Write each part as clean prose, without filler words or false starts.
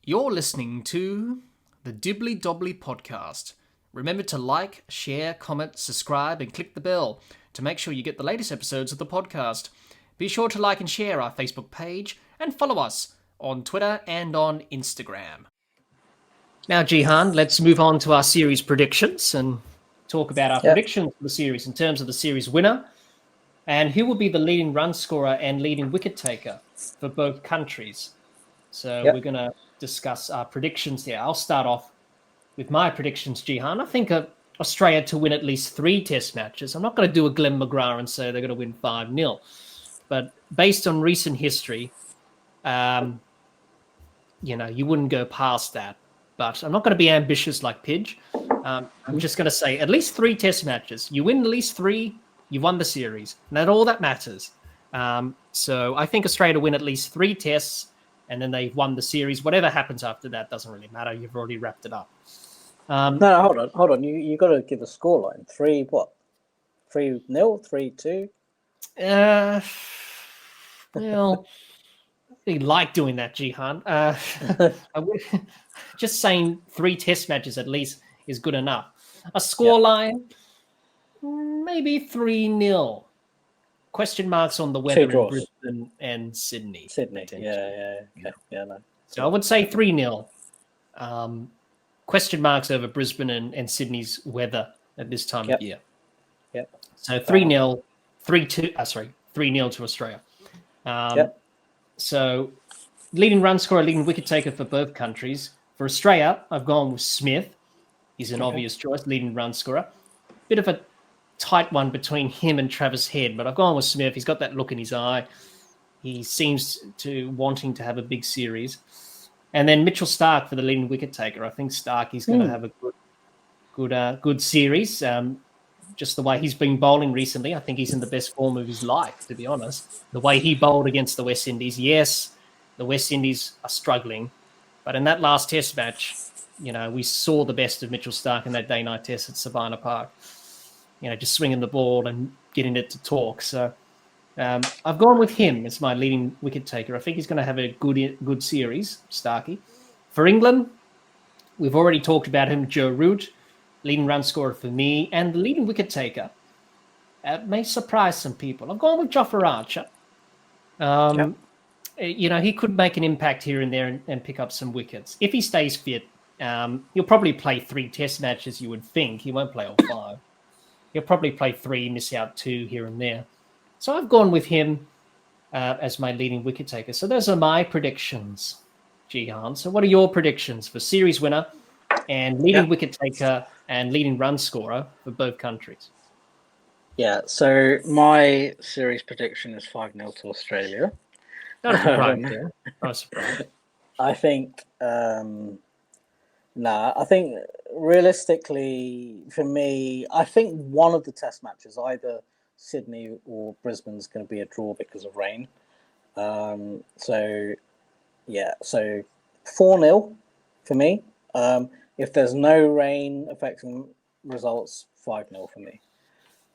You're listening to the Dibbly-Dobbly podcast. Remember to like, share, comment, subscribe, and click the bell to make sure you get the latest episodes of the podcast. Be sure to like and share our Facebook page and follow us on Twitter and on Instagram. Now, Jihan, let's move on to our series predictions and talk about our predictions for the series in terms of the series winner and who will be the leading run scorer and leading wicket taker for both countries. So we're going to discuss our predictions here. I'll start off with my predictions, Jihan. I think Australia to win at least 3 test matches. I'm not going to do a Glenn McGrath and say they're going to win 5-0. But based on recent history, you wouldn't go past that. But I'm not going to be ambitious like Pidge. I'm just going to say at least 3 test matches. You win at least 3, you won the series. And that's all that matters. So I think Australia to win at least 3 tests, and then they've won the series. Whatever happens after that doesn't really matter. You've already wrapped it up. No, hold on. You got to give a scoreline. 3-0, 3-2. Well, I like doing that, Jihan. Just saying 3 test matches at least is good enough. A scoreline, maybe 3-0. Question marks on the weather in Brisbane and Sydney. No. So I would say 3-0. Question marks over Brisbane and Sydney's weather at this time of year. Yep. So 3-0, 3-0 to Australia. So leading run scorer, leading wicket taker for both countries. For Australia, I've gone with Smith. He's an obvious choice, leading run scorer. Bit of a tight one between him and Travis Head, but I've gone with Smith. He's got that look in his eye. He seems to wanting to have a big series. And then Mitchell Starc for the leading wicket taker. I think Starc is going to have a good series. Just the way he's been bowling recently, I think he's in the best form of his life, to be honest. The way he bowled against the West Indies, yes, the West Indies are struggling, but in that last test match, we saw the best of Mitchell Starc in that day-night test at Savannah Park. Just swinging the ball and getting it to talk. So I've gone with him as my leading wicket taker. I think he's going to have a good series, Starkey. For England, we've already talked about him, Joe Root, leading run scorer for me, and the leading wicket taker. May surprise some people. I've gone with Jofra Archer. He could make an impact here and there and pick up some wickets. If he stays fit, he'll probably play 3 test matches, you would think. He won't play all 5. He'll probably play 3, miss out 2 here and there. So I've gone with him as my leading wicket taker. So those are my predictions, Jihan. So what are your predictions for series winner and leading wicket taker and leading run scorer for both countries? Yeah, so my series prediction is 5-0 to Australia. Not a surprise, Not a surprise. I think, I think realistically for me, I think one of the test matches, either Sydney or Brisbane, is going to be a draw because of rain. So 4-0 for me. If there's no rain affecting results, 5-0 for me.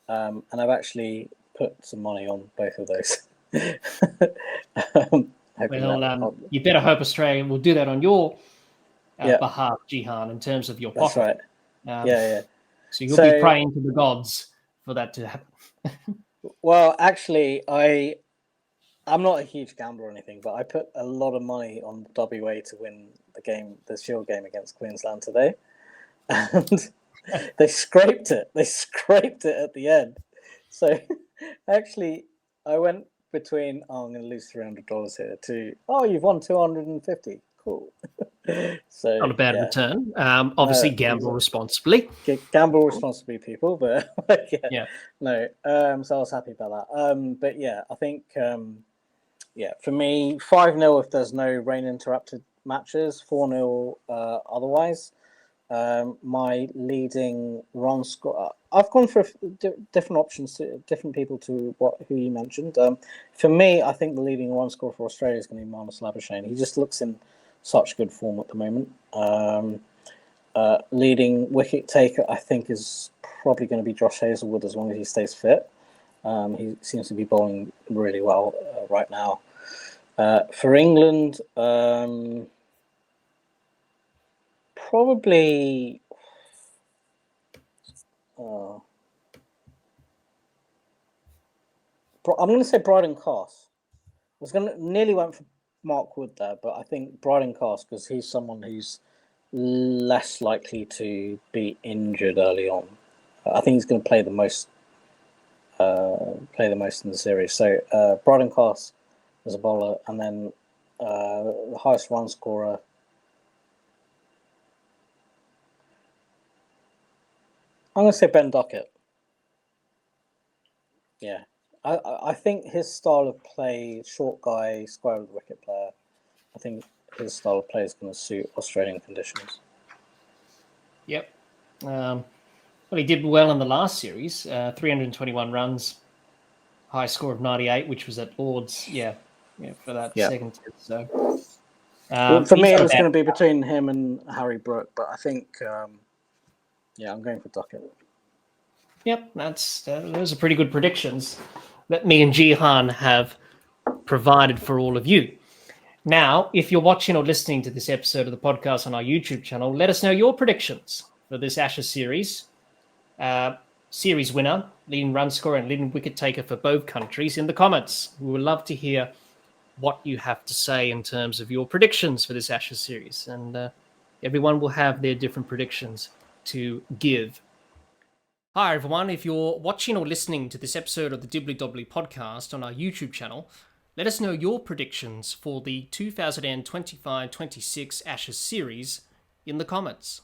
And I've actually put some money on both of those. You better hope Australia will do that on your behalf, Jihan, in terms of your pocket. That's right. So you'll be praying to the gods for that to happen. Well, actually, I'm not a huge gambler or anything, but I put a lot of money on WA to win the Shield game against Queensland today, and they scraped it. They scraped it at the end. So actually, I went between I'm going to lose $300 here to you've won $250. Cool. So not a bad return. Obviously, gamble responsibly. Gamble responsibly, people. But no. So I was happy about that. But I think for me, 5-0 if there's no rain interrupted matches, 4-0 otherwise. My leading run score. I've gone for different options, different people to who you mentioned. For me, I think the leading run score for Australia is going to be Marnus Labuschagne. He just looks in such good form at the moment. Leading wicket taker, I think, is probably going to be Josh Hazlewood as long as he stays fit. He seems to be bowling really well right now. For England, Probably. I'm going to say Bryden Coss. Nearly went for Mark Wood there, but I think Bryden Coss, because he's someone who's less likely to be injured early on. I think he's going to play the most in the series. So Bryden Coss as a bowler, and then the highest run scorer. I'm going to say Ben Duckett. Yeah. I think his style of play, short guy, square with the wicket player, I think his style of play is going to suit Australian conditions. Yep. Well, he did well in the last series, 321 runs, high score of 98, which was at Lord's, for that second test. So, for me, it was going to be between him and Harry Brook, but I think, I'm going for Duckett. Yep, those are pretty good predictions that me and Jihan have provided for all of you. Now, if you're watching or listening to this episode of the podcast on our YouTube channel, let us know your predictions for this Ashes series. Series winner, leading run scorer and leading wicket taker for both countries in the comments. We would love to hear what you have to say in terms of your predictions for this Ashes series. And everyone will have their different predictions to give. Hi, everyone. If you're watching or listening to this episode of the Dibbly-Dobbly podcast on our YouTube channel, let us know your predictions for the 2025-26 Ashes series in the comments.